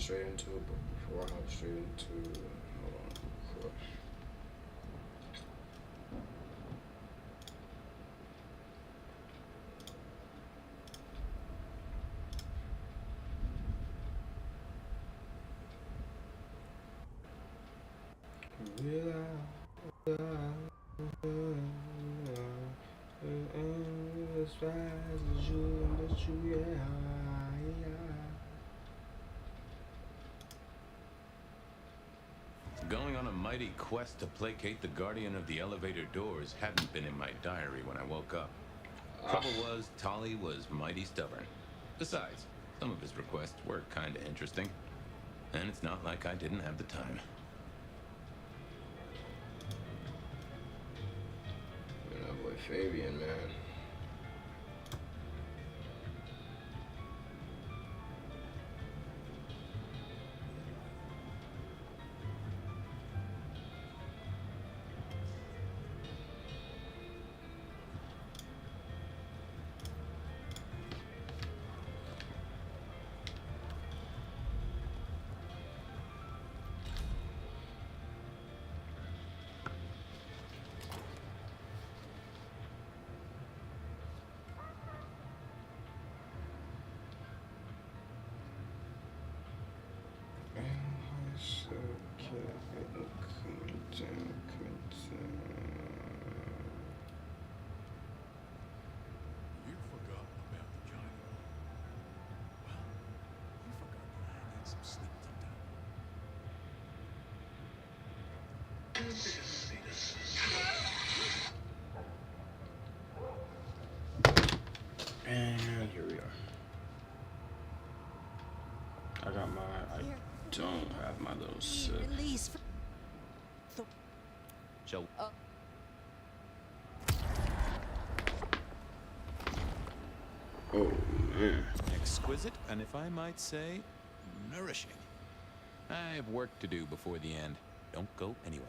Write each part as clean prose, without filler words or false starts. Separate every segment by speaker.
Speaker 1: straight into it, but before I hop straight into it, hold on, quick.
Speaker 2: Going on a mighty quest to placate the guardian of the elevator doors hadn't been in my diary when I woke up. Trouble was, Tolly was mighty stubborn. Besides, some of his requests were kinda interesting. And it's not like I didn't have the time.
Speaker 1: Man, that boy Fabian, man. And here we are. I don't have my little sip.
Speaker 3: Release.
Speaker 2: Joe.
Speaker 1: Oh man.
Speaker 2: Exquisite, and if I might say, nourishing. I have work to do before the end. Don't go anywhere.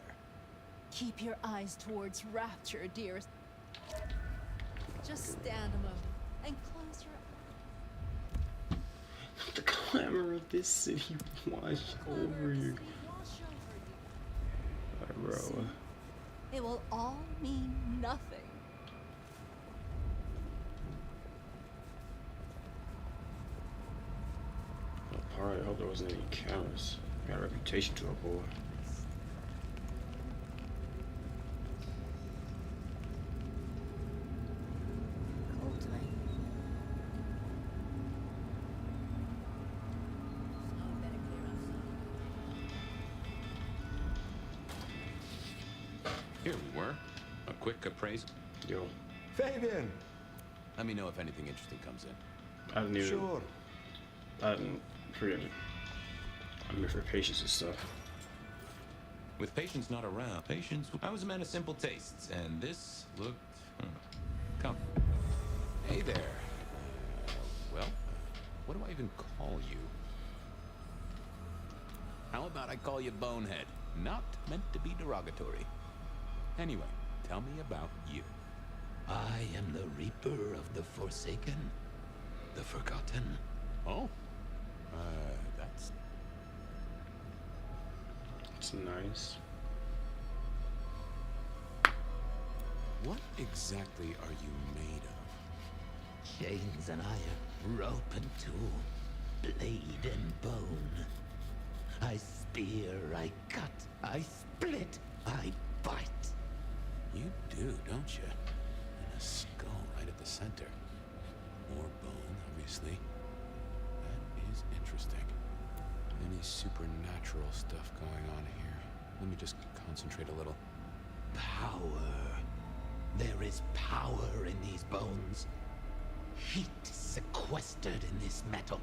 Speaker 3: Keep your eyes towards rapture, dearest. Just stand a moment and close your eyes.
Speaker 1: The clamor of this city wash over you. Bro.
Speaker 3: See, it will all mean nothing.
Speaker 1: Alright, I hope there wasn't any cameras. Got a reputation to uphold.
Speaker 2: Here we were. A quick appraisal.
Speaker 1: Yo,
Speaker 4: Fabian!
Speaker 2: Let me know if anything interesting comes in.
Speaker 1: I didn't even.
Speaker 4: Sure.
Speaker 1: I didn't forget it. I'm here for patience and stuff.
Speaker 2: With patience not around, I was a man of simple tastes, and this looked... Come. Hey there. Well, what do I even call you? How about I call you Bonehead? Not meant to be derogatory. Anyway, tell me about you.
Speaker 5: I am the Reaper of the Forsaken, the Forgotten.
Speaker 2: Oh? That's...
Speaker 1: It's nice.
Speaker 2: What exactly are you made of?
Speaker 5: Chains and iron, rope and tool, blade and bone. I spear, I cut, I split, I bite.
Speaker 2: You do, don't you? And a skull right at the center. More bone, obviously. That is interesting. Any supernatural stuff going on here. Let me just concentrate a little.
Speaker 5: Power. There is power in these bones. Heat sequestered in this metal.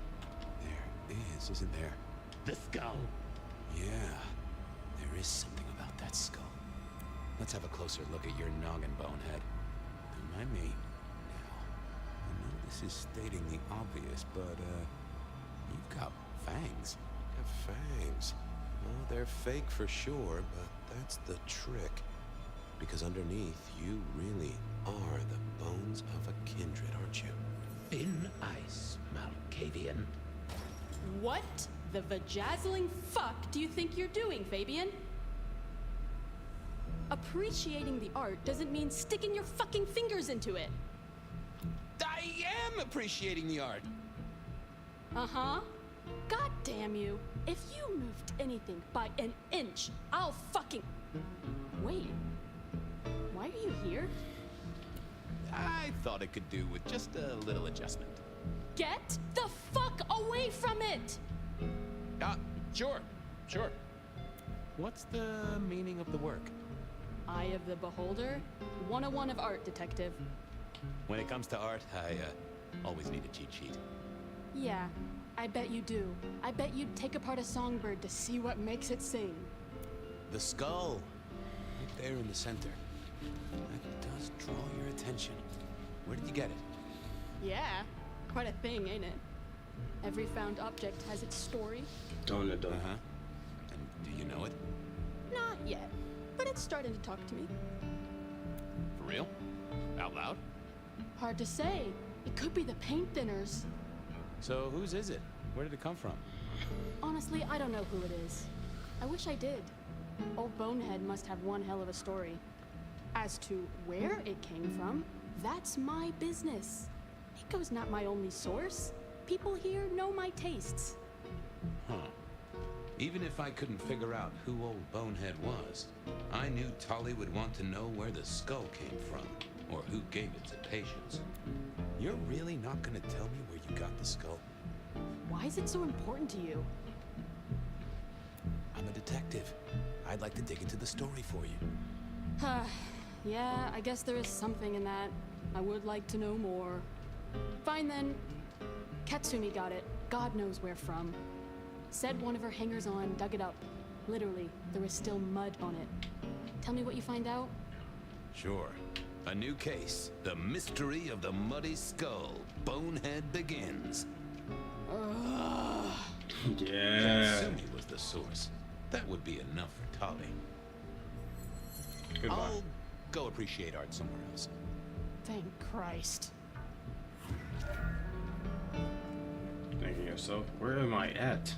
Speaker 2: There is, isn't there?
Speaker 5: The skull.
Speaker 2: Yeah, there is something about that skull. Let's have a closer look at your noggin, Bonehead. Don't mind me. Now, I know this is stating the obvious, but, you've got fangs. You've got fangs. Well, they're fake for sure, but that's the trick. Because underneath, you really are the bones of a kindred, aren't you?
Speaker 5: Thin ice, Malkavian.
Speaker 3: What
Speaker 4: The vajazzling fuck do you think you're doing, Fabian? Appreciating the art doesn't mean sticking your fucking fingers into it.
Speaker 2: I am appreciating the art.
Speaker 4: Uh-huh. God damn you. If you moved anything by an inch, I'll fucking... Wait. Why are you here?
Speaker 2: I thought it could do with just a little adjustment.
Speaker 4: Get the fuck away from it!
Speaker 2: Sure. What's the meaning of the work?
Speaker 4: Eye of the Beholder, 101 of art, detective.
Speaker 2: When it comes to art, I always need a cheat sheet.
Speaker 4: Yeah, I bet you do. I bet you'd take apart a songbird to see what makes it sing.
Speaker 2: The skull, right there in the center. That does draw your attention. Where did you get it?
Speaker 4: Yeah, quite a thing, ain't it? Every found object has its story.
Speaker 1: Don't it, don't.
Speaker 2: Uh-huh. And do you know it?
Speaker 4: Not yet, but it's starting to talk to me.
Speaker 2: For real? Out loud?
Speaker 4: Hard to say. It could be the paint thinners.
Speaker 2: So whose is it? Where did it come from?
Speaker 4: Honestly, I don't know who it is. I wish I did. Old Bonehead must have one hell of a story. As to where it came from, that's my business. Nico's not my only source. People here know my tastes.
Speaker 2: Huh. Even if I couldn't figure out who old Bonehead was, I knew Tolly would want to know where the skull came from, or who gave it to patients. You're really not gonna tell me where you got the skull?
Speaker 4: Why is it so important to you?
Speaker 2: I'm a detective. I'd like to dig into the story for you.
Speaker 4: Yeah, I guess there is something in that. I would like to know more. Fine then. Katsumi got it. God knows where from. Said one of her hangers-on dug it up. Literally, there was still mud on it. Tell me what you find out.
Speaker 2: Sure. A new case. The mystery of the muddy skull. Bonehead begins.
Speaker 1: Yeah.
Speaker 2: Katsumi was the source. That would be enough for Tolly.
Speaker 1: Goodbye.
Speaker 2: I'll go appreciate art somewhere else.
Speaker 4: Thank Christ.
Speaker 1: Thinking yourself, where am I at?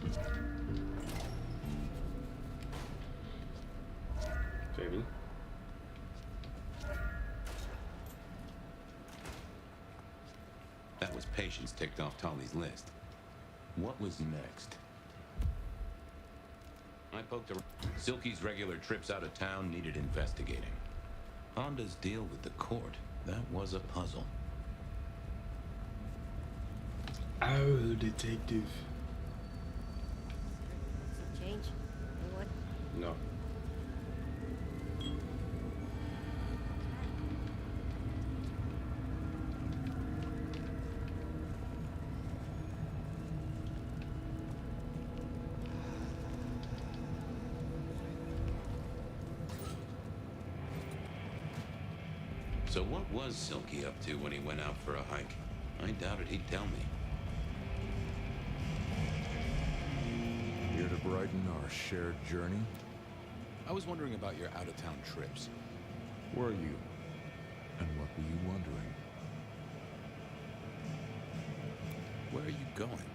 Speaker 1: Baby.
Speaker 2: That was patience ticked off Tolly's list. What was next? I poked around. Silky's regular trips out of town needed investigating. Honda's deal with the court, that was a puzzle.
Speaker 1: Oh, detective.
Speaker 6: Change? Anyone?
Speaker 1: No.
Speaker 2: So what was Silky up to when he went out for a hike? I doubted he'd tell me.
Speaker 7: Here to brighten our shared journey?
Speaker 2: I was wondering about your out-of-town trips.
Speaker 7: Were you? And what were you wondering?
Speaker 2: Where are you going?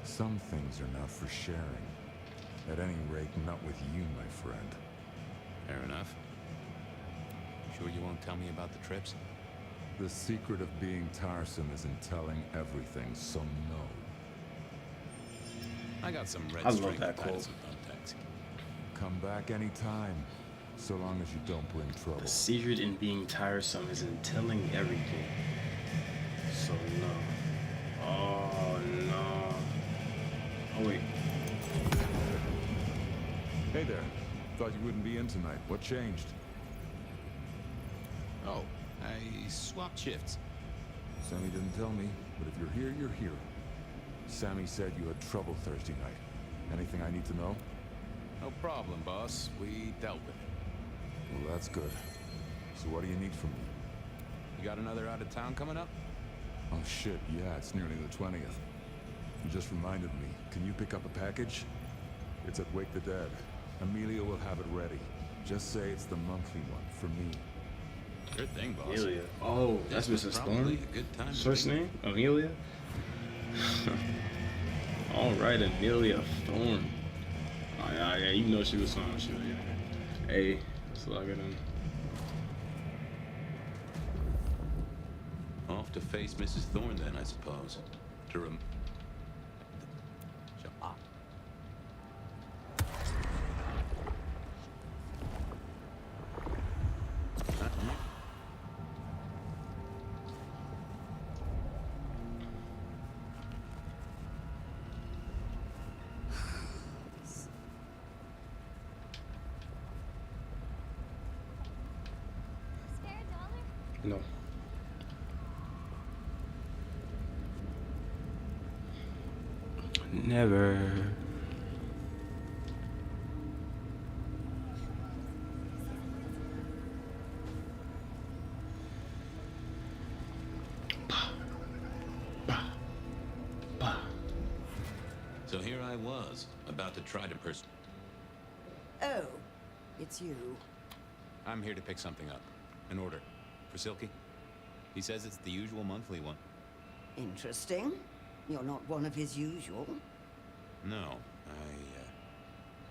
Speaker 7: Some things are not for sharing. At any rate, not with you, my friend.
Speaker 2: Fair enough. Sure you won't tell me about the trips?
Speaker 7: The secret of being tiresome is in telling everything, so no.
Speaker 2: I got some red
Speaker 1: I love
Speaker 2: string
Speaker 1: that
Speaker 2: tied to
Speaker 1: quote.
Speaker 2: some thumbtacks.
Speaker 7: Come back anytime, so long as you don't bring trouble.
Speaker 1: The secret in being tiresome is in telling everything. So no. Oh no. Oh wait.
Speaker 7: Hey there. Thought you wouldn't be in tonight. What changed?
Speaker 2: Oh, I swapped shifts.
Speaker 7: Sammy didn't tell me, but if you're here, you're here. Sammy said you had trouble Thursday night. Anything I need to know?
Speaker 2: No problem, boss. We dealt with it.
Speaker 7: Well, that's good. So what do you need from me?
Speaker 2: You got another out of town coming up?
Speaker 7: Oh shit, yeah, it's nearly the 20th. You just reminded me. Can you pick up a package? It's at Wake the Dead. Amelia will have it ready. Just say it's the monthly one, for me.
Speaker 2: Good thing, boss.
Speaker 1: Amelia. Oh, that's
Speaker 2: This
Speaker 1: Mrs.
Speaker 2: was probably
Speaker 1: Storm?
Speaker 2: a good time to
Speaker 1: First
Speaker 2: be-
Speaker 1: name? Amelia? All right, Amelia Thorne. Oh, yeah, you know she was on. She was, yeah. Hey, so I got him.
Speaker 2: Off to face Mrs. Thorne then, I suppose. To
Speaker 1: No. Never.
Speaker 2: So here I was, about to try to
Speaker 8: Oh, it's you.
Speaker 2: I'm here to pick something up. An order. For Silky. He says it's the usual monthly one.
Speaker 8: Interesting. You're not one of his usual.
Speaker 2: No,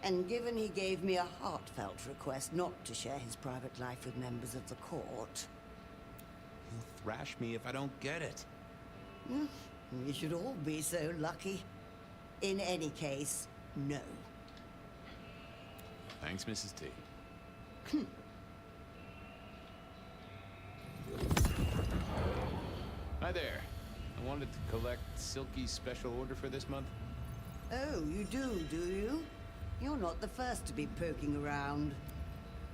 Speaker 8: And given he gave me a heartfelt request not to share his private life with members of the court...
Speaker 2: He'll thrash me if I don't get it.
Speaker 8: You should all be so lucky. In any case, no.
Speaker 2: Thanks, Mrs. T. Hi there. I wanted to collect Silky's special order for this month.
Speaker 8: Oh, you do you? You're not the first to be poking around.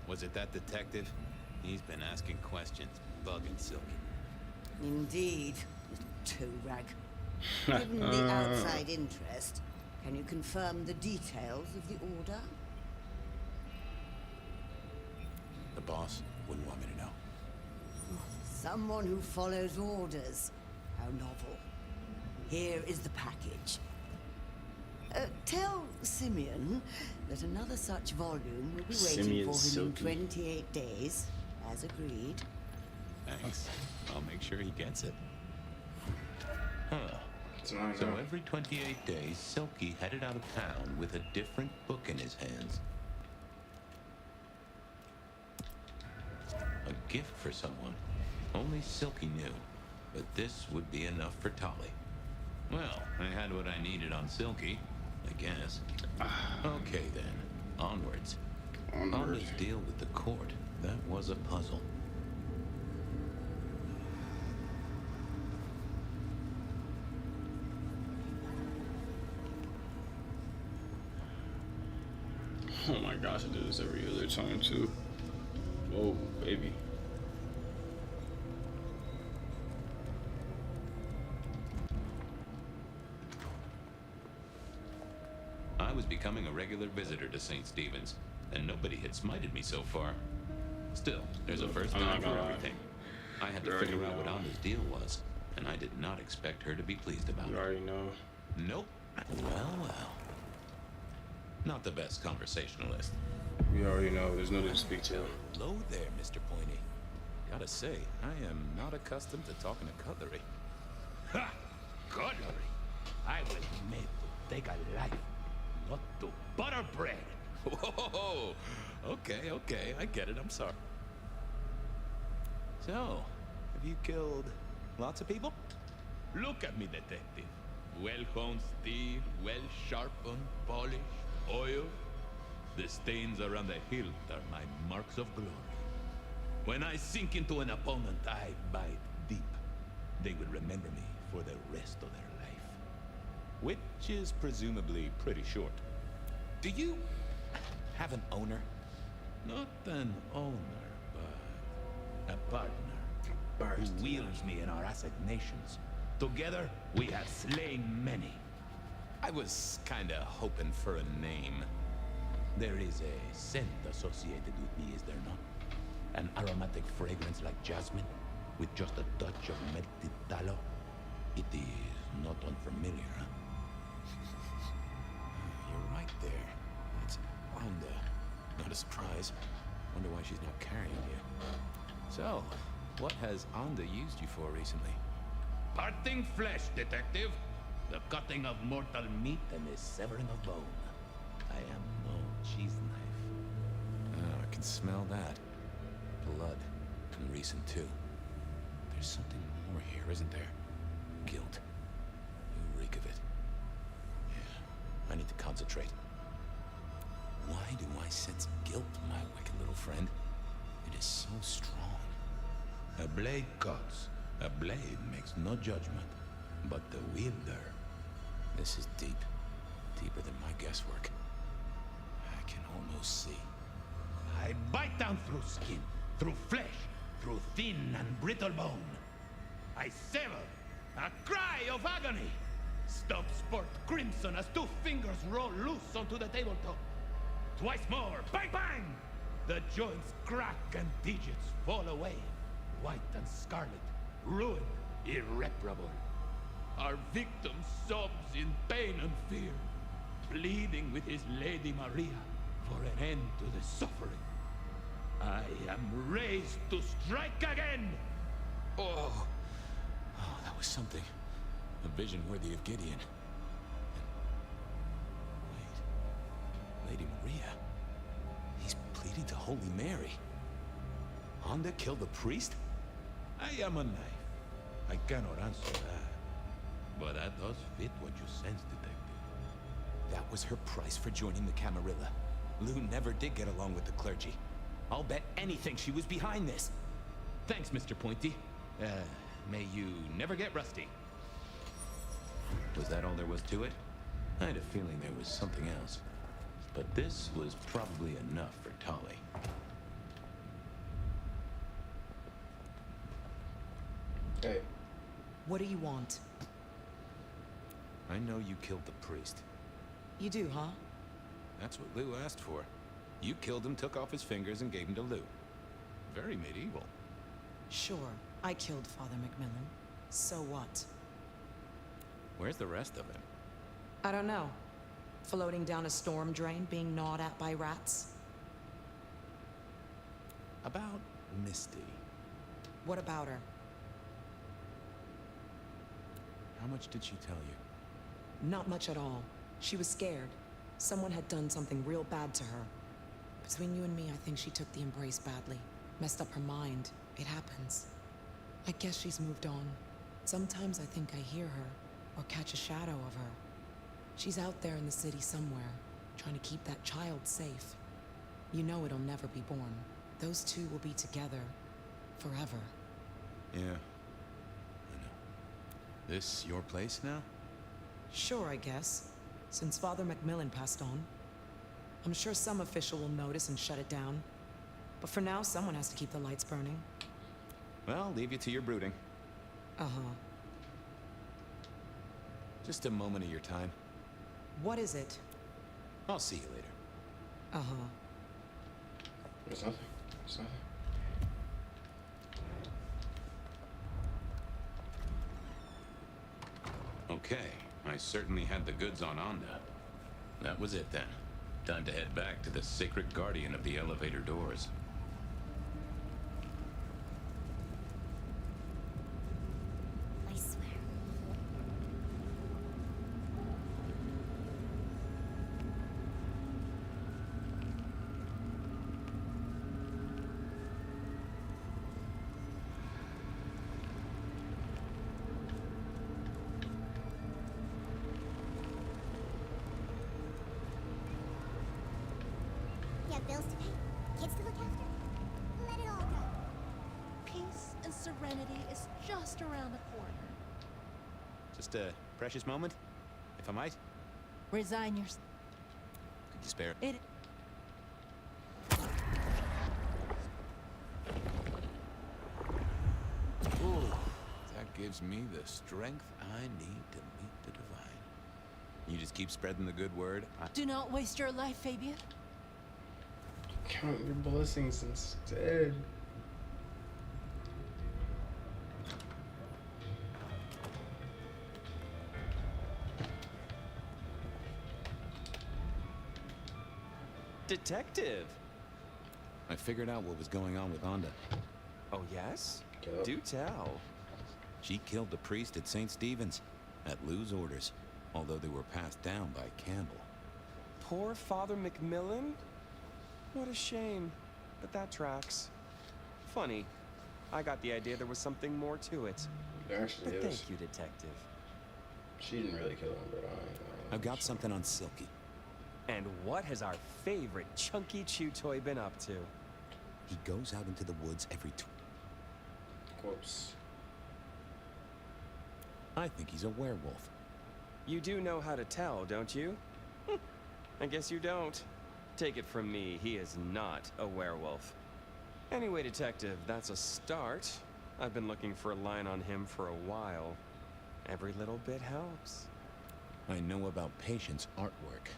Speaker 2: Was it that detective? He's been asking questions, bugging Silky.
Speaker 8: Indeed, little toe rag. Given the outside interest, can you confirm the details of the order?
Speaker 2: The boss wouldn't want me to know.
Speaker 8: Someone who follows orders. How novel. Here is the package. Tell Simeon that another such volume will be waiting
Speaker 1: Simeon
Speaker 8: for him
Speaker 1: Silky.
Speaker 8: in 28 days, as agreed.
Speaker 2: Thanks. I'll make sure he gets it. Huh.
Speaker 1: So
Speaker 2: So every 28 days, Silky headed out of town with a different book in his hands. A gift for someone. Only Silky knew. But this would be enough for Tolly. Well, I had what I needed on Silky, I guess. Okay then, onwards.
Speaker 1: Onward.
Speaker 2: Tolly's deal with the court. That was a puzzle.
Speaker 1: Oh my gosh, I do this every other time too. Whoa, baby.
Speaker 2: I was becoming a regular visitor to St. Stephen's, and nobody had smited me so far. Still, there's a first time for everything. I had to
Speaker 1: You already
Speaker 2: figure out what
Speaker 1: know.
Speaker 2: Anna's deal was, and I did not expect her to be pleased about
Speaker 1: You
Speaker 2: it.
Speaker 1: already know.
Speaker 2: Nope. Well. Not the best conversationalist.
Speaker 1: We already know. There's no need to speak to him.
Speaker 2: Hello there, Mr. Pointy. Gotta say, I am not accustomed to talking to cutlery.
Speaker 5: Ha! Cutlery! I was made to take a life, not to butter bread.
Speaker 2: Whoa! Okay, I get it, I'm sorry. So, have you killed lots of people?
Speaker 5: Look at me, detective. Well-honed steel, well-sharpened, polished, oiled. The stains around the hilt are my marks of glory. When I sink into an opponent, I bite deep. They will remember me for the rest of their life.
Speaker 2: Which is presumably pretty short. Do you have an owner?
Speaker 5: Not an owner, but a partner. Who wields me in our assignations. Together, we have slain many.
Speaker 2: I was kinda hoping for a name.
Speaker 5: There is a scent associated with me, is there not? An aromatic fragrance like jasmine, with just a touch of melted tallow. It is not unfamiliar, huh?
Speaker 2: You're right there. It's Onda. Not a surprise. Wonder why she's not carrying you. So, what has Onda used you for recently?
Speaker 5: Parting flesh, detective. the cutting of mortal meat and the severing of bone. I am no cheese knife.
Speaker 2: Oh, I can smell that. Blood. And recent, too. There's something more here, isn't there? Guilt. You reek of it. Yeah, I need to concentrate. Why do I sense guilt, my wicked little friend? It is so strong.
Speaker 5: A blade cuts. A blade makes no judgment. But the wielder...
Speaker 2: This is deep. Deeper than my guesswork. I can almost see.
Speaker 5: I bite down through skin, through flesh, through thin and brittle bone. I sever, a cry of agony. Stumps spurt crimson as 2 fingers roll loose onto the tabletop. Twice more, bang bang! The joints crack and digits fall away. White and scarlet, ruined, irreparable. Our victim sobs in pain and fear, pleading with his Lady Maria for an end to the suffering. I am raised to strike again!
Speaker 2: Oh, that was something. A vision worthy of Gideon. And... wait. Lady Maria. He's pleading to Holy Mary. Honda killed the priest?
Speaker 5: I am a knife. I cannot answer that. But that does fit what you sense, Detective.
Speaker 2: That was her price for joining the Camarilla. Lou never did get along with the clergy. I'll bet anything she was behind this.
Speaker 5: Thanks, Mr. Pointy. May you never get rusty.
Speaker 2: Was that all there was to it? I had a feeling there was something else.
Speaker 5: But this was probably enough for Tolly.
Speaker 1: Hey.
Speaker 9: What do you want?
Speaker 2: I know you killed the priest.
Speaker 9: You do, huh?
Speaker 2: That's what Lou asked for. You killed him, took off his fingers, and gave him to Lou. Very medieval.
Speaker 9: Sure, I killed Father Macmillan. So what?
Speaker 2: Where's the rest of him?
Speaker 9: I don't know. Floating down a storm drain, being gnawed at by rats?
Speaker 2: About Misty.
Speaker 9: What about her?
Speaker 2: How much did she tell you?
Speaker 9: Not much at all. She was scared. Someone had done something real bad to her. Between you and me, I think she took the embrace badly. Messed up her mind. It happens. I guess she's moved on. Sometimes I think I hear her, or catch a shadow of her. She's out there in the city somewhere, trying to keep that child safe. You know it'll never be born. Those two will be together. Forever.
Speaker 2: Yeah. I know. This your place now?
Speaker 9: Sure, I guess. Since Father Macmillan passed on. I'm sure some official will notice and shut it down. But for now, someone has to keep the lights burning.
Speaker 2: Well, I'll leave you to your brooding.
Speaker 9: Uh-huh.
Speaker 2: Just a moment of your time.
Speaker 9: What is it?
Speaker 2: I'll see you later.
Speaker 9: Uh-huh.
Speaker 1: There's nothing. There's nothing.
Speaker 2: Okay, I certainly had the goods on Onda. That was it then. Time to head back to the sacred guardian of the elevator doors.
Speaker 6: I swear. You have bills to pay, kids to look after. Let it all go.
Speaker 3: Peace and serenity is just around the corner.
Speaker 2: Just a precious moment, if I might.
Speaker 3: Resign your...
Speaker 2: Could you spare?
Speaker 3: It...
Speaker 2: Ooh, that gives me the strength I need to meet the divine. You just keep spreading the good word.
Speaker 3: Do not waste your life, Fabian.
Speaker 1: Count your blessings instead.
Speaker 10: Detective!
Speaker 2: I figured out what was going on with Onda.
Speaker 10: Oh, yes?
Speaker 1: Go.
Speaker 10: Do tell.
Speaker 2: She killed the priest at St. Stephen's. At Lou's orders, although they were passed down by Campbell.
Speaker 10: Poor Father Macmillan? What a shame, but that tracks. Funny, I got the idea there was something more to it.
Speaker 1: There actually
Speaker 10: But
Speaker 1: is.
Speaker 10: thank you, Detective.
Speaker 1: She didn't really kill him, but I ain't
Speaker 2: I've got something on Silky.
Speaker 10: And what has our favorite chunky chew toy been up to?
Speaker 2: He goes out into the woods every
Speaker 1: Whoops.
Speaker 2: I think he's a werewolf.
Speaker 10: You do know how to tell, don't you? I guess you don't. Take it from me, he is not a werewolf. Anyway, Detective, that's a start. I've been looking for a line on him for a while. Every little bit helps.
Speaker 2: I know about Patient's artwork.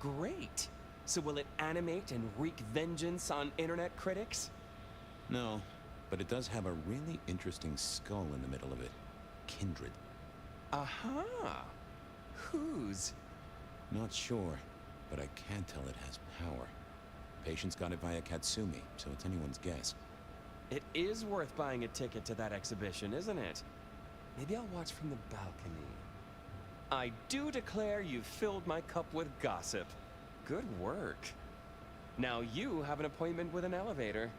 Speaker 10: Great! So will it animate and wreak vengeance on internet critics?
Speaker 2: No, but it does have a really interesting skull in the middle of it. Kindred.
Speaker 10: Aha! Whose?
Speaker 2: Not sure, but I can tell it has power. Patient's got it via Katsumi, so it's anyone's guess.
Speaker 10: It is worth buying a ticket to that exhibition, isn't it? Maybe I'll watch from the balcony. I do declare you've filled my cup with gossip. Good work. Now you have an appointment with an elevator.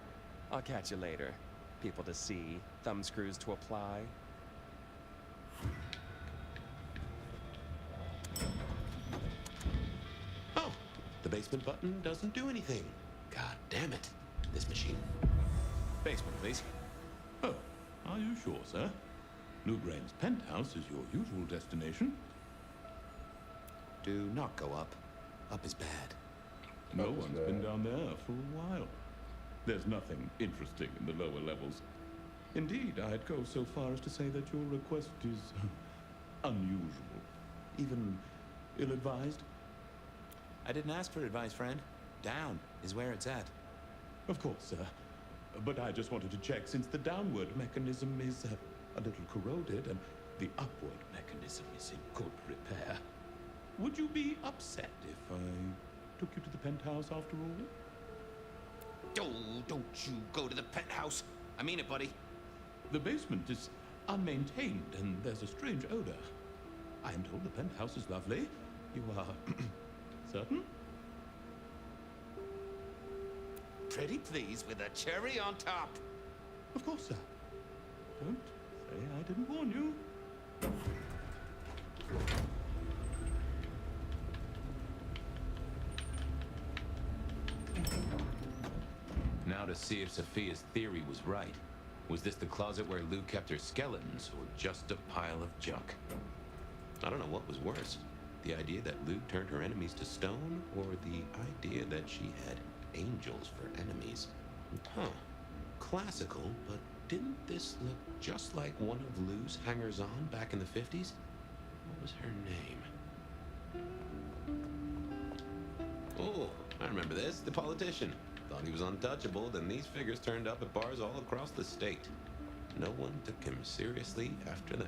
Speaker 10: I'll catch you later. People to see, thumbscrews to apply.
Speaker 11: Oh, the basement button doesn't do anything. God damn it. This machine.
Speaker 5: Basement, please. Oh, are you sure, sir? Lou Graham's penthouse is your usual destination.
Speaker 2: Do not go up. Up is bad.
Speaker 5: No
Speaker 1: Up is
Speaker 5: one's
Speaker 1: bad.
Speaker 5: been down there for a while. There's nothing interesting in the lower levels. Indeed, I'd go so far as to say that your request is unusual. Even ill-advised.
Speaker 2: I didn't ask for advice, friend. Down is where it's at.
Speaker 5: Of course, sir. But I just wanted to check since the downward mechanism is a little corroded and the upward mechanism is in good repair. Would you be upset if I took you to the penthouse after all?
Speaker 11: Oh, don't you go to the penthouse. I mean it, buddy.
Speaker 5: The basement is unmaintained and there's a strange odor. I am told the penthouse is lovely. You are certain?
Speaker 11: Pretty please with a cherry on top.
Speaker 5: Of course, sir. Don't say I didn't warn you.
Speaker 2: Now to see if Sophia's theory was right. Was this the closet where Lou kept her skeletons, or just a pile of junk? I don't know what was worse. The idea that Lou turned her enemies to stone, or the idea that she had angels for enemies. Huh. Classical, but didn't this look just like one of Lou's hangers-on back in the 50s? What was her name? Oh, I remember this. The politician. Thought he was untouchable, then these figures turned up at bars all across the state. No one took him seriously after that.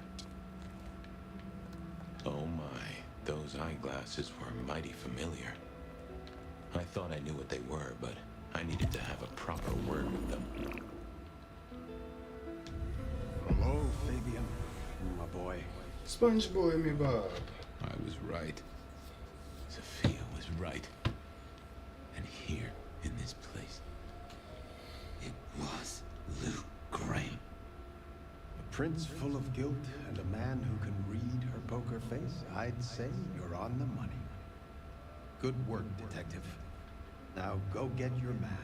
Speaker 2: Oh my, those eyeglasses were mighty familiar. I thought I knew what they were, but I needed to have a proper word with them.
Speaker 12: Hello, Fabian, my boy.
Speaker 1: Sponge Boy me Bob.
Speaker 2: I was right. Sophia was right. And here, in this place, it was Lou Graham.
Speaker 12: A prince full of guilt and a man who can read her poker face. I'd say you're on the money. Good work, detective. Now go get your man.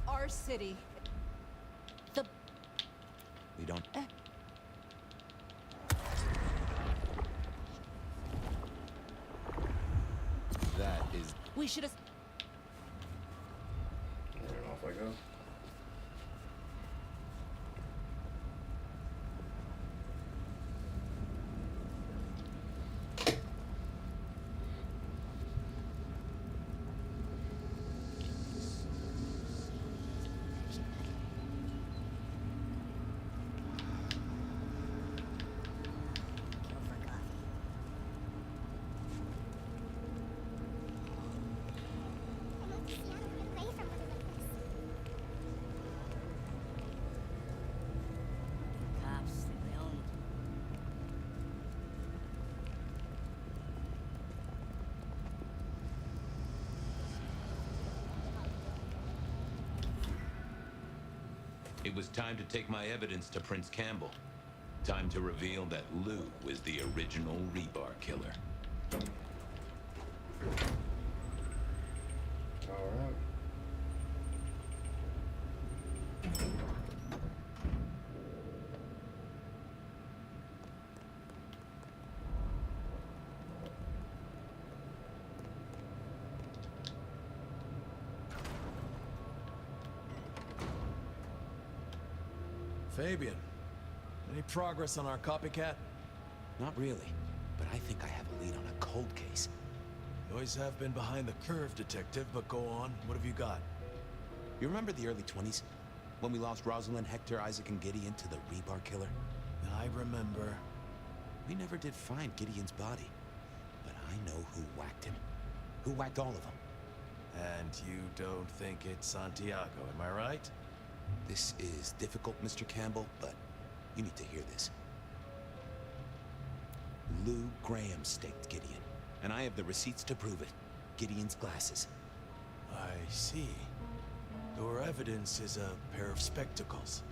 Speaker 3: Our city. The
Speaker 2: We don't... That is...
Speaker 3: we should have.
Speaker 1: And off I go.
Speaker 5: It was time to take my evidence to Prince Campbell. Time to reveal that Lou was the original rebar killer.
Speaker 1: All right.
Speaker 13: Fabian, any progress on our copycat?
Speaker 2: Not really, but I think I have a lead on a cold case.
Speaker 13: You always have been behind the curve, Detective, but go on. What have you got?
Speaker 2: You remember the early 20s? When we lost Rosalind, Hector, Isaac, and Gideon to the rebar killer?
Speaker 13: I remember.
Speaker 2: We never did find Gideon's body, but I know who whacked him. Who whacked all of them.
Speaker 13: And you don't think it's Santiago, am I right?
Speaker 2: This is difficult, Mr. Campbell, but you need to hear this. Lou Graham staked Gideon, and I have the receipts to prove it. Gideon's glasses.
Speaker 13: I see. Your evidence is a pair of spectacles.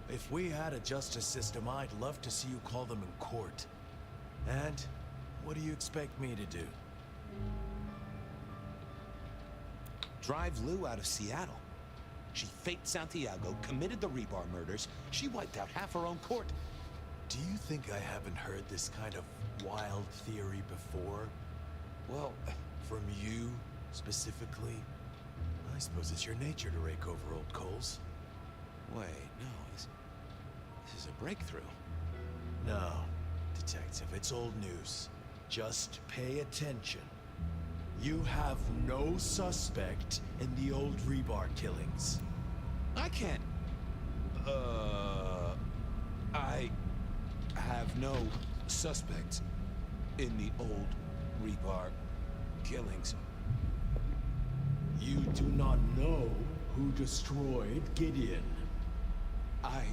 Speaker 13: If we had a justice system, I'd love to see you call them in court. And what do you expect me to do?
Speaker 2: Drive Lou out of Seattle. She faked Santiago, committed the rebar murders. She wiped out half her own court.
Speaker 13: Do you think I haven't heard this kind of wild theory before?
Speaker 2: Well,
Speaker 13: from you, specifically? I suppose it's your nature to rake over old coals.
Speaker 2: Wait, no, this is a breakthrough.
Speaker 13: No, Detective, it's old news. Just pay attention. You have no suspect in the old rebar killings.
Speaker 2: I can't... I have no suspects in the old rebar killings.
Speaker 13: You do not know who destroyed Gideon.
Speaker 2: I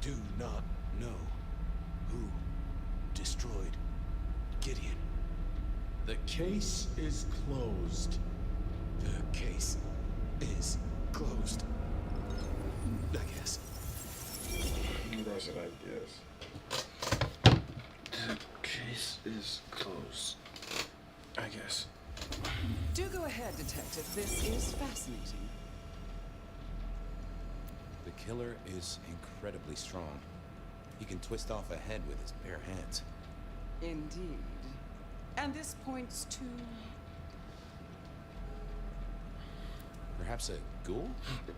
Speaker 2: do not know who destroyed Gideon.
Speaker 13: The case is closed.
Speaker 2: The case is closed. I guess.
Speaker 1: That's what I guess. The case is closed. I guess.
Speaker 14: Do go ahead, Detective. This is fascinating.
Speaker 2: The killer is incredibly strong. He can twist off a head with his bare hands.
Speaker 14: Indeed. And this points to...
Speaker 2: Perhaps a ghoul?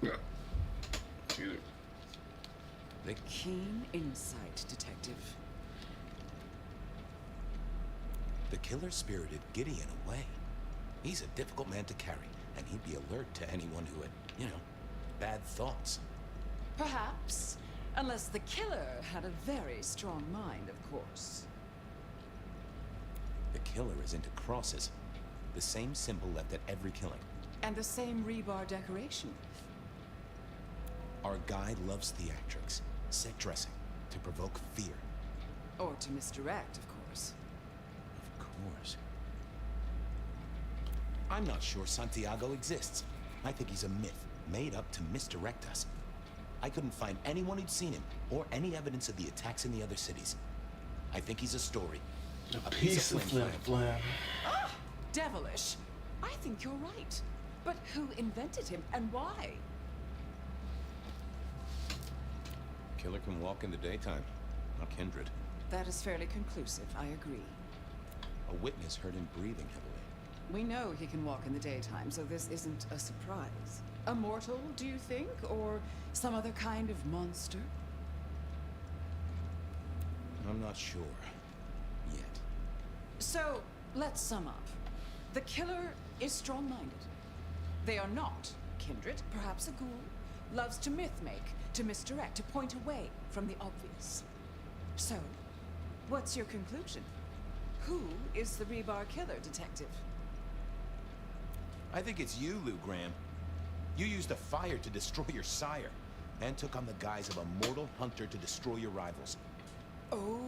Speaker 1: Either.
Speaker 14: The keen insight, Detective.
Speaker 2: The killer spirited Gideon away. He's a difficult man to carry, and he'd be alert to anyone who had, you know, bad thoughts.
Speaker 14: Perhaps. Unless the killer had a very strong mind, of course.
Speaker 2: The killer is into crosses. The same symbol left at every killing.
Speaker 14: And the same rebar decoration.
Speaker 2: Our guy loves theatrics, set dressing, to provoke fear.
Speaker 14: Or to misdirect, of course.
Speaker 2: Of course. I'm not sure Santiago exists. I think he's a myth, made up to misdirect us. I couldn't find anyone who'd seen him, or any evidence of the attacks in the other cities. I think he's a story.
Speaker 1: A piece of flim-flam.
Speaker 14: Ah! Devilish! I think you're right. But who invented him, and why?
Speaker 2: Killer can walk in the daytime, not kindred.
Speaker 14: That is fairly conclusive, I agree.
Speaker 2: A witness heard him breathing heavily.
Speaker 14: We know he can walk in the daytime, so this isn't a surprise. A mortal, do you think? Or some other kind of monster?
Speaker 2: I'm not sure. Yet.
Speaker 14: So, let's sum up. The killer is strong-minded. They are not kindred, perhaps a ghoul. Loves to myth-make, to misdirect, to point away from the obvious. So, what's your conclusion? Who is the rebar killer, Detective?
Speaker 2: I think it's you, Lou Graham. You used a fire to destroy your sire, and took on the guise of a mortal hunter to destroy your rivals.
Speaker 14: Oh,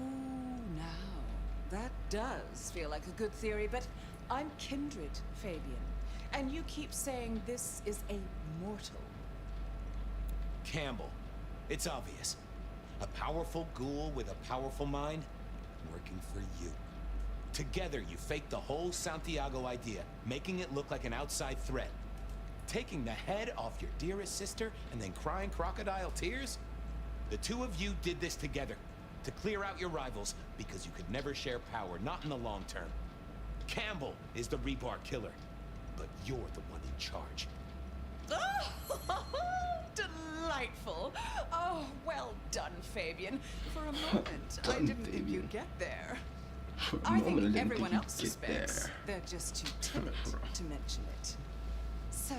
Speaker 14: now, that does feel like a good theory, but I'm kindred, Fabian. And you keep saying this is a mortal.
Speaker 2: Campbell, It's obvious. A powerful ghoul with a powerful mind working for you. Together, you faked the whole Santiago idea, making it look like an outside threat. Taking the head off your dearest sister and then crying crocodile tears? The two of you did this together to clear out your rivals because you could never share power, not in the long term. Campbell is the rebar killer, but you're the one in charge.
Speaker 14: Oh, delightful. Oh, well done, Fabian. For a moment, I didn't think you'd get there. I think everyone else suspects. They're just too timid to mention it. So,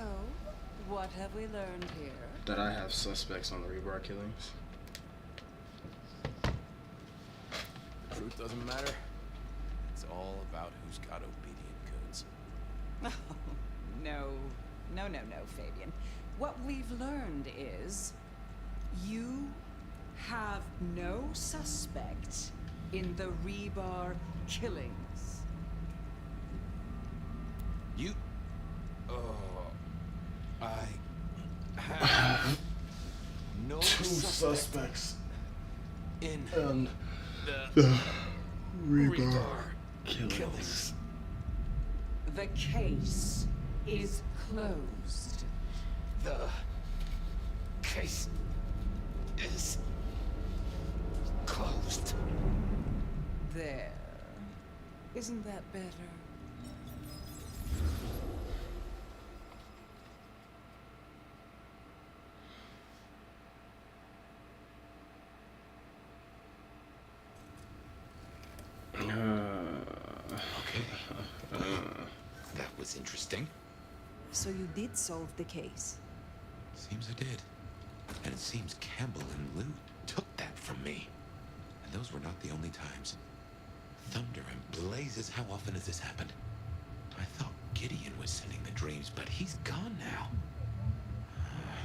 Speaker 14: what have we learned here?
Speaker 1: That I have suspects on the rebar killings.
Speaker 2: Truth doesn't matter. It's all about who's got obedient coons.
Speaker 14: Oh, no, Fabian. What we've learned is you have no suspect in the rebar killings.
Speaker 2: You... I have no
Speaker 1: two suspects
Speaker 2: in
Speaker 1: the rebar killings.
Speaker 14: The case is closed.
Speaker 2: The case is closed.
Speaker 14: There. Isn't that better?
Speaker 2: That was interesting.
Speaker 15: So you did solve the case?
Speaker 2: Seems I did. And it seems Campbell and Lou took that from me. And those were not the only times. Thunder and blazes, how often has this happened? I thought Gideon was sending the dreams, but he's gone now.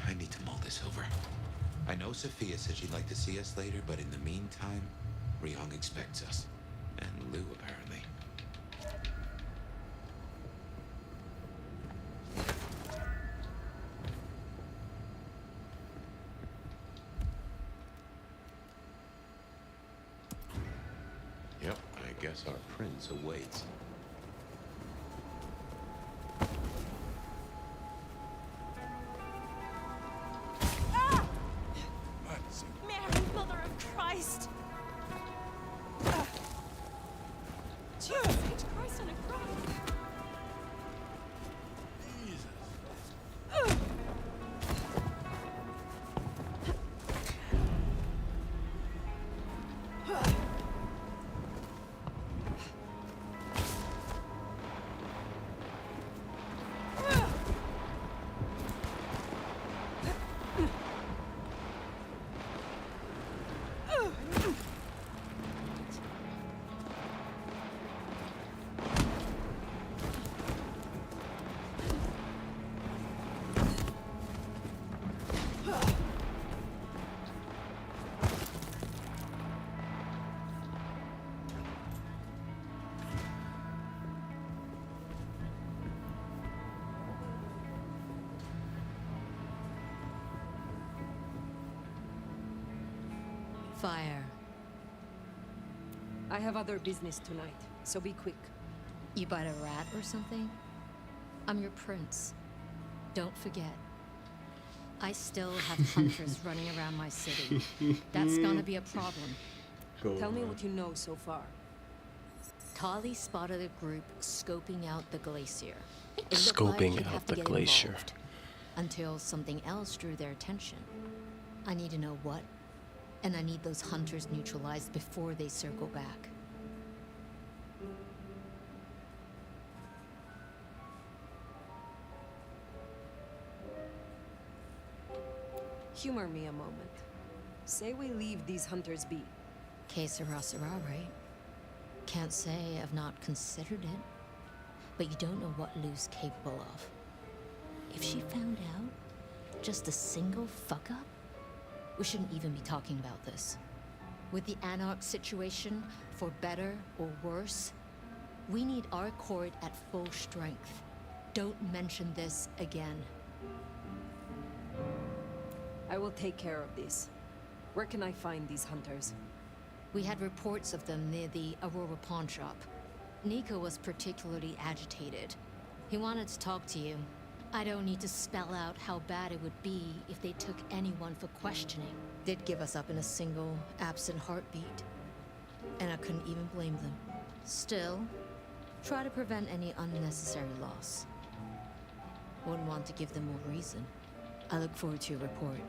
Speaker 2: I need to mull this over. I know Sophia said she'd like to see us later, but in the meantime, Ryong expects us. And Lou, apparently. Yep, I guess our prince awaits.
Speaker 3: Mary, Mother of Christ! Jesus H. Christ on a cross!
Speaker 15: Fire.
Speaker 16: I have other business tonight, so be quick.
Speaker 15: You bite a rat or something? I'm your prince. Don't forget. I still have hunters running around my city. That's gonna be a problem.
Speaker 16: Tell me what you know so far.
Speaker 15: Tali spotted a group scoping out the glacier.
Speaker 1: Scoping out the glacier.
Speaker 15: Until something else drew their attention. I need to know what, and I need those hunters neutralized before they circle back.
Speaker 16: Humor me a moment. Say we leave these hunters be.
Speaker 15: Que sera, right? Can't say I've not considered it. But you don't know what Lou's capable of. If she found out, just a single fuck-up, we shouldn't even be talking about this. With the Anarch situation, for better or worse, we need our court at full strength. Don't mention this again.
Speaker 16: I will take care of this. Where can I find these hunters?
Speaker 15: We had reports of them near the Aurora pawn shop. Nico was particularly agitated. He wanted to talk to you. I don't need to spell out how bad it would be if they took anyone for questioning. They'd give us up in a single, absent heartbeat. And I couldn't even blame them. Still, try to prevent any unnecessary loss. Wouldn't want to give them more reason. I look forward to your report.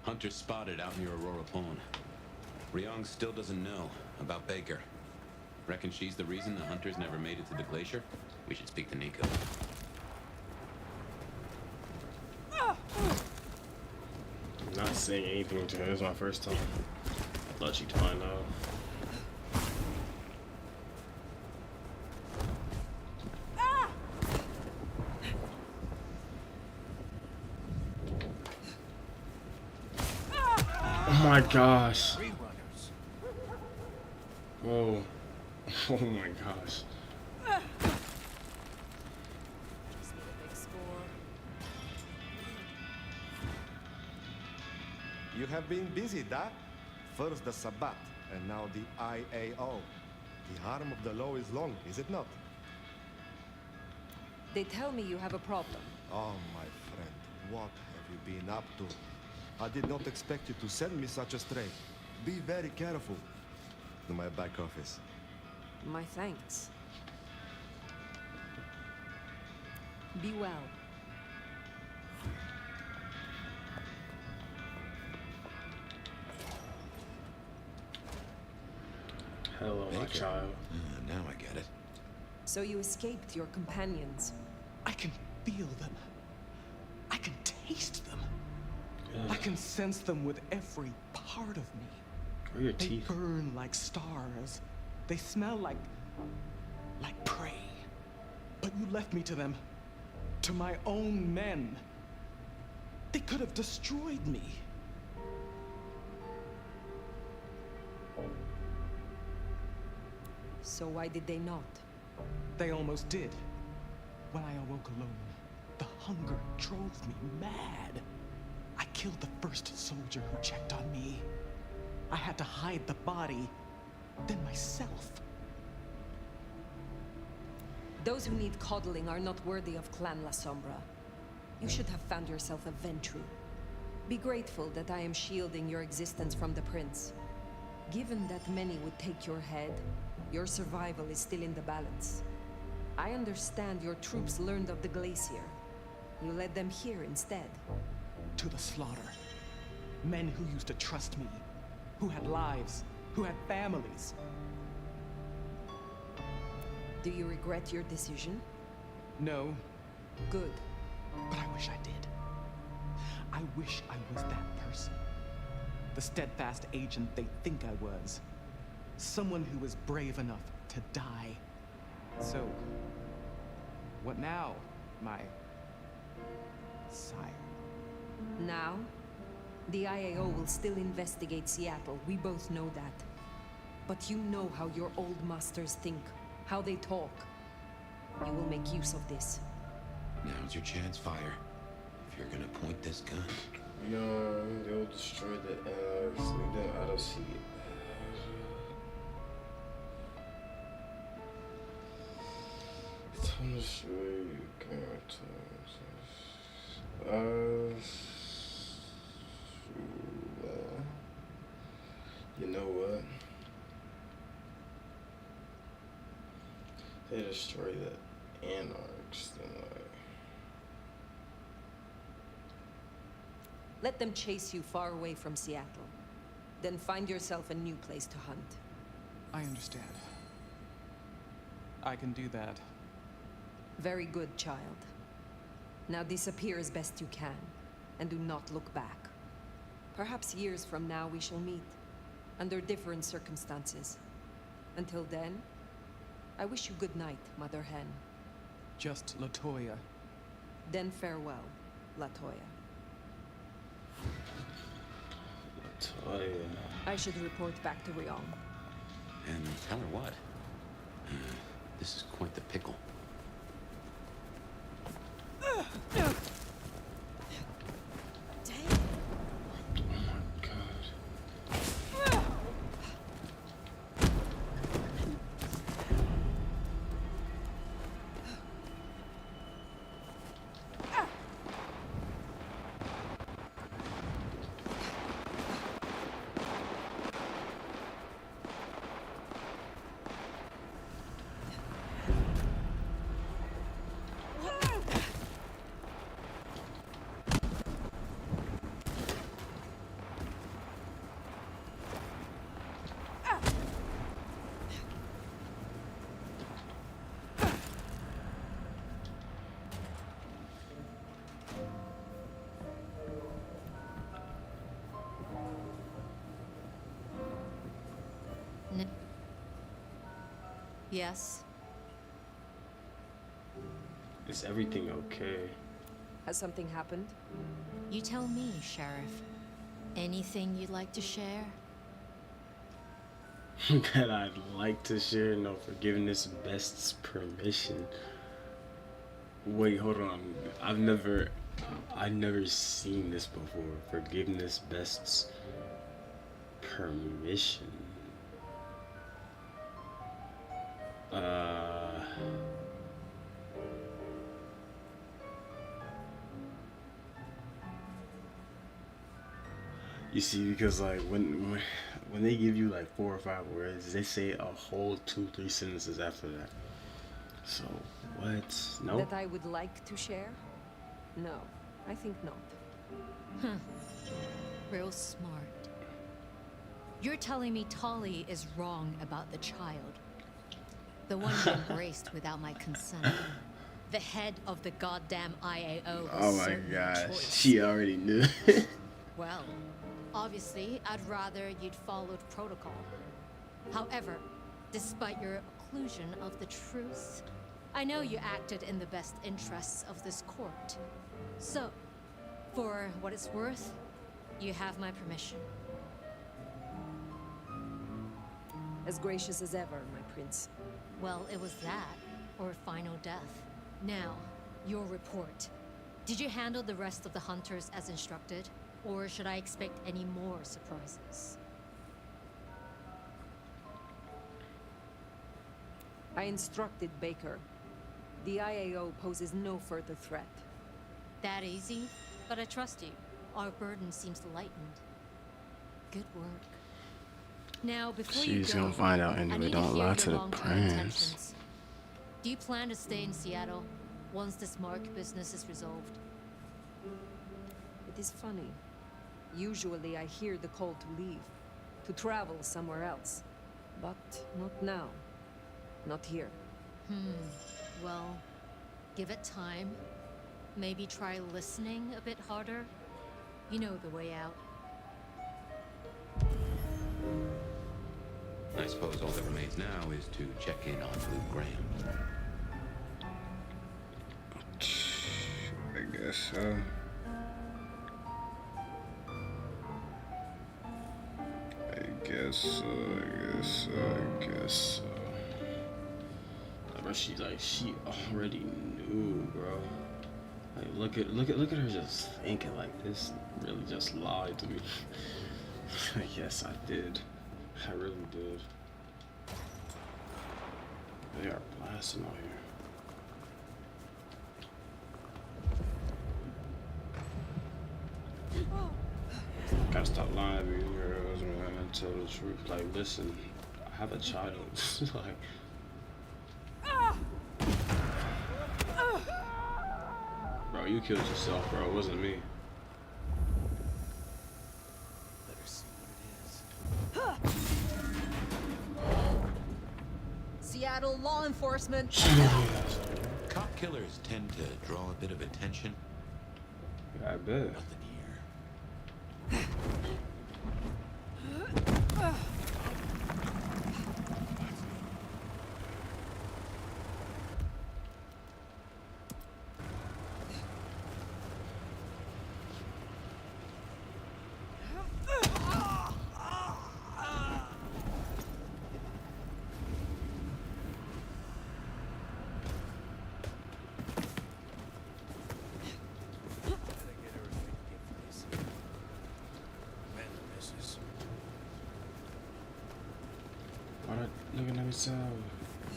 Speaker 2: Hunter spotted out near Aurora Pawn. Ryong still doesn't know about Baker. Reckon she's the reason the hunters never made it to the glacier? We should speak to Nico.
Speaker 1: Not saying anything to her. It's my first time. Thought she'd find out. Oh my gosh. Oh. Oh my gosh.
Speaker 17: You have been busy, da? First the Sabbat, and now the IAO. The arm of the law is long, is it not?
Speaker 16: They tell me you have a problem.
Speaker 17: Oh, my friend, what have you been up to? I did not expect you to send me such a stray. Be very careful. To my back office.
Speaker 16: My thanks. Be well.
Speaker 1: Hello, my child.
Speaker 2: Now I get it.
Speaker 16: So you escaped your companions.
Speaker 18: I can feel them. I can taste them. I can sense them with every part of me.
Speaker 1: Or your
Speaker 18: They
Speaker 1: teeth.
Speaker 18: burn like stars. They smell like prey. But you left me to them. To my own men. They could have destroyed me.
Speaker 16: So why did they not?
Speaker 18: They almost did. When I awoke alone, the hunger drove me mad. I killed the first soldier who checked on me. I had to hide the body, then myself.
Speaker 16: Those who need coddling are not worthy of Clan Lasombra. You should have found yourself a Ventrue. Be grateful that I am shielding your existence from the Prince. Given that many would take your head, your survival is still in the balance. I understand your troops learned of the glacier. You led them here instead.
Speaker 18: To the slaughter. Men who used to trust me, who had lives, who had families.
Speaker 16: Do you regret your decision?
Speaker 18: No.
Speaker 16: Good.
Speaker 18: But I wish I did. I wish I was that person. The steadfast agent they think I was. Someone who was brave enough to die. So, what now, my sire?
Speaker 16: Now, the IAO will still investigate Seattle. We both know that. But you know how your old masters think, how they talk. You will make use of this.
Speaker 2: Now's your chance, Fire. If you're gonna point this gun.
Speaker 1: They'll destroy the eggs. Leave them out of sight. It's on the street. You know what? They destroy the anarchs, then
Speaker 16: Let them chase you far away from Seattle. Then find yourself a new place to hunt.
Speaker 18: I understand. I can do that.
Speaker 16: Very good, child. Now disappear as best you can, and do not look back. Perhaps years from now we shall meet, under different circumstances. Until then, I wish you good night, Mother Hen.
Speaker 18: Just Latoya.
Speaker 16: Then farewell, Latoya. I should report back to Ryong.
Speaker 2: And tell her what? This is quite the pickle.
Speaker 15: Yes.
Speaker 1: Is everything okay?
Speaker 16: Has something happened?
Speaker 15: You tell me, Sheriff. Anything you'd like to share?
Speaker 1: That I'd like to share? No forgiveness, best's permission. Wait, hold on. I've never seen this before. Forgiveness, best's permission. You see, because like when they give you like 4 or 5 words, they say a whole 2-3 sentences after that. So what? No.
Speaker 16: That I would like to share? No, I think not.
Speaker 15: Huh. Real smart. You're telling me Tali is wrong about the child. The one you embraced without my consent. The head of the goddamn IAO was
Speaker 1: Oh my
Speaker 15: certainly a
Speaker 1: gosh,
Speaker 15: choice.
Speaker 1: she already knew.
Speaker 15: Well, obviously, I'd rather you'd followed protocol. However, despite your occlusion of the truth, I know you acted in the best interests of this court. So, for what it's worth, you have my permission.
Speaker 16: As gracious as ever, my prince.
Speaker 15: Well, it was that, or final death. Now, your report. Did you handle the rest of the hunters as instructed? Or should I expect any more surprises?
Speaker 16: I instructed Baker. The IAO poses no further threat.
Speaker 15: That easy? But I trust you. Our burden seems lightened. Good work. Now, before you
Speaker 1: She's
Speaker 15: go,
Speaker 1: gonna find out
Speaker 15: I
Speaker 1: anyway.
Speaker 15: need to
Speaker 1: Don't
Speaker 15: hear
Speaker 1: lie
Speaker 15: your
Speaker 1: to the
Speaker 15: long-term
Speaker 1: prince.
Speaker 15: intentions. Do you plan to stay in Seattle once this Mark business is resolved?
Speaker 16: It is funny. Usually I hear the call to leave, to travel somewhere else. But not now. Not here.
Speaker 15: Well, give it time. Maybe try listening a bit harder. You know the way out.
Speaker 2: I suppose all that remains now is to check in on Luke Graham.
Speaker 1: I guess so. I guess so. But she already knew, bro. Like, look at her just thinking like this. Really just lied to me. Yes, I did. I really did. They are blasting out here. Gotta stop lying to me, girls, man, and tell the truth. Like, listen, I have a child. Like, bro, you killed yourself, bro. It wasn't me.
Speaker 13: Let her see what it is.
Speaker 3: Seattle law enforcement.
Speaker 2: Cop killers tend to draw a bit of attention.
Speaker 1: Yeah, I bet.
Speaker 2: Nothing here.
Speaker 1: Looking at myself.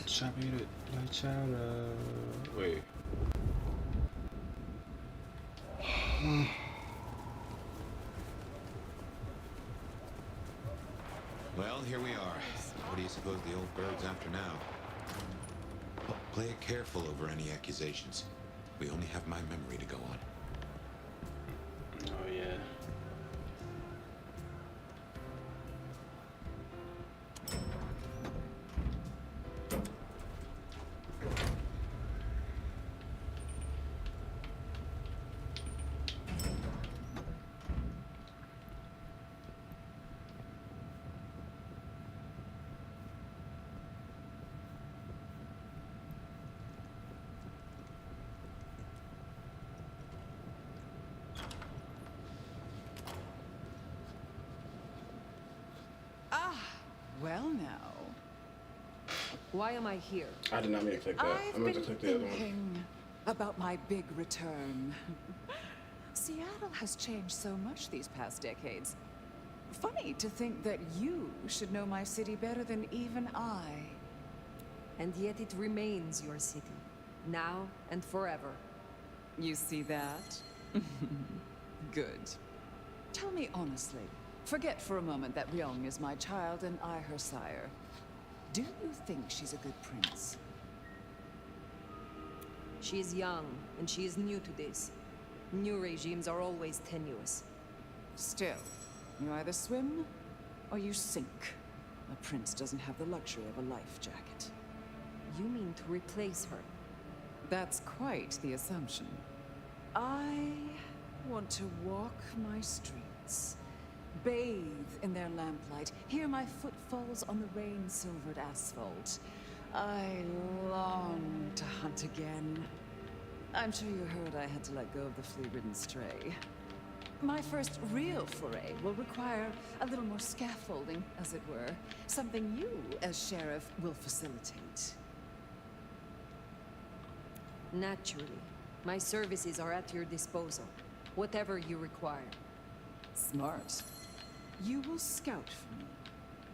Speaker 1: Chopping it like chowder. Wait.
Speaker 2: Well, here we are. What do you suppose the old bird's after now? Play it careful over any accusations. We only have my memory to go on.
Speaker 1: Oh, yeah.
Speaker 14: Well now.
Speaker 16: Why am I here?
Speaker 1: I did not mean to click that. I meant to click the other one.
Speaker 14: Thinking about my big return. Seattle has changed so much these past decades. Funny to think that you should know my city better than even I.
Speaker 16: And yet it remains your city, now and forever.
Speaker 14: You see that? Good. Tell me honestly, forget for a moment that Ryong is my child and I her sire. Do you think she's a good prince?
Speaker 16: She is young, and she is new to this. New regimes are always tenuous.
Speaker 14: Still, you either swim or you sink. A prince doesn't have the luxury of a life jacket.
Speaker 16: You mean to replace her?
Speaker 14: That's quite the assumption. I want to walk my streets, bathe in their lamplight, hear my footfalls on the rain-silvered asphalt. I long to hunt again. I'm sure you heard I had to let go of the flea-ridden stray. My first real foray will require a little more scaffolding, as it were. Something you, as sheriff, will facilitate.
Speaker 16: Naturally. My services are at your disposal. Whatever you require.
Speaker 14: Smart. You will scout for me.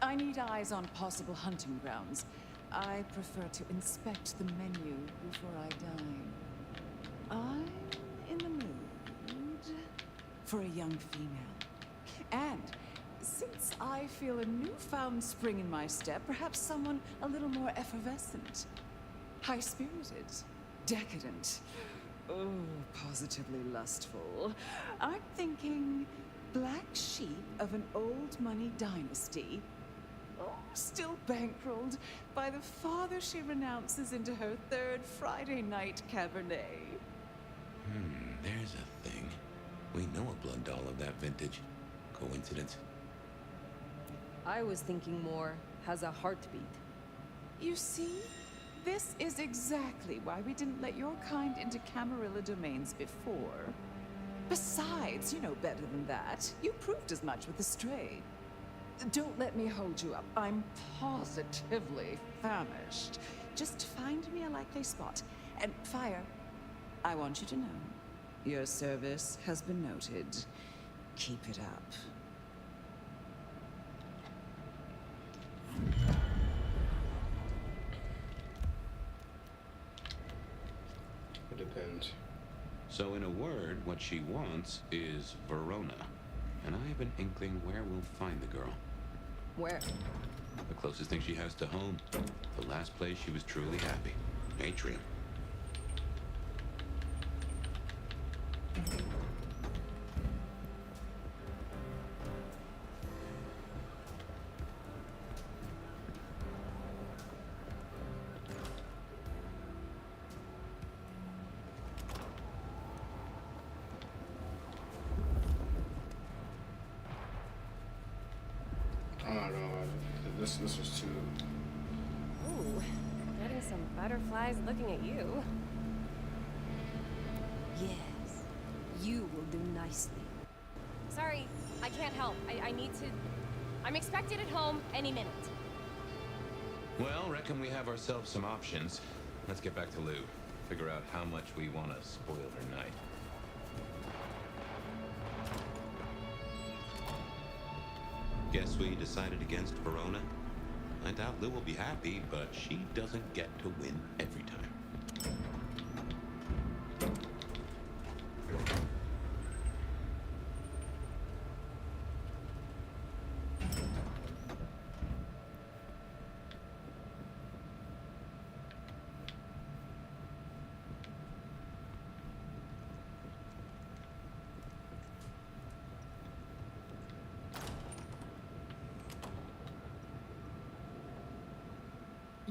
Speaker 14: I need eyes on possible hunting grounds. I prefer to inspect the menu before I dine. I'm in the mood for a young female. And since I feel a newfound spring in my step, perhaps someone a little more effervescent. High-spirited. Decadent. Oh, positively lustful. I'm thinking black sheep of an old money dynasty. Oh, still bankrolled by the father she renounces into her third Friday night Cabernet.
Speaker 2: There's a thing. We know a blood doll of that vintage. Coincidence?
Speaker 16: I was thinking more, has a heartbeat.
Speaker 14: You see? This is exactly why we didn't let your kind into Camarilla domains before. Besides, you know better than that. You proved as much with the stray. Don't let me hold you up. I'm positively famished. Just find me a likely spot. And Fire, I want you to know, your service has been noted. Keep it up.
Speaker 1: It depends.
Speaker 2: So in a word, what she wants is Verona. And I have an inkling where we'll find the girl.
Speaker 16: Where?
Speaker 2: The closest thing she has to home. The last place she was truly happy. Atrium.
Speaker 1: I'm not gonna lie. This was too.
Speaker 19: Ooh, getting some butterflies looking at you.
Speaker 16: Yes, you will do nicely.
Speaker 19: Sorry, I can't help. I need to... I'm expected at home any minute.
Speaker 2: Well, reckon we have ourselves some options. Let's get back to Lou. Figure out how much we want to spoil her night. Guess we decided against Verona? I doubt Lou will be happy, but she doesn't get to win every time.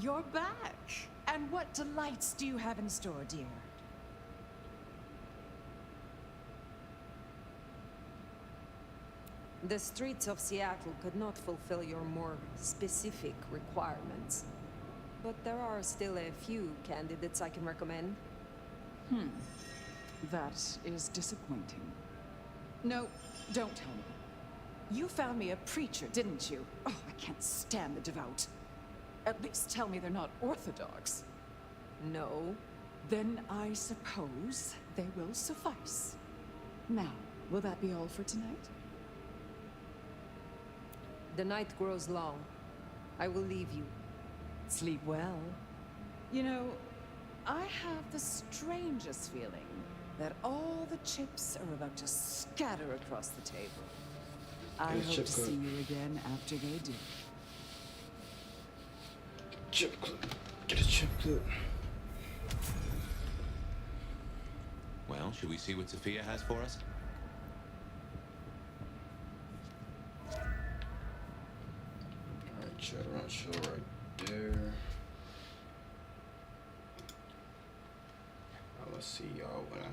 Speaker 14: You're back! And what delights do you have in store, dear?
Speaker 16: The streets of Seattle could not fulfill your more specific requirements. But there are still a few candidates I can recommend.
Speaker 14: That is disappointing. No, don't tell me. You found me a preacher, didn't you? Oh, I can't stand the devout. At least tell me they're not orthodox.
Speaker 16: No.
Speaker 14: Then I suppose they will suffice. Now, will that be all for tonight?
Speaker 16: The night grows long. I will leave you.
Speaker 14: Sleep well. You know, I have the strangest feeling that all the chips are about to scatter across the table. I
Speaker 1: Get a
Speaker 14: hope
Speaker 1: chip
Speaker 14: to
Speaker 1: clip.
Speaker 14: see you again after they do.
Speaker 1: Chip clip. Get a chip clip.
Speaker 2: Well, should we see what Sophia has for us?
Speaker 1: Alright, chat around show right there. Let's see y'all when I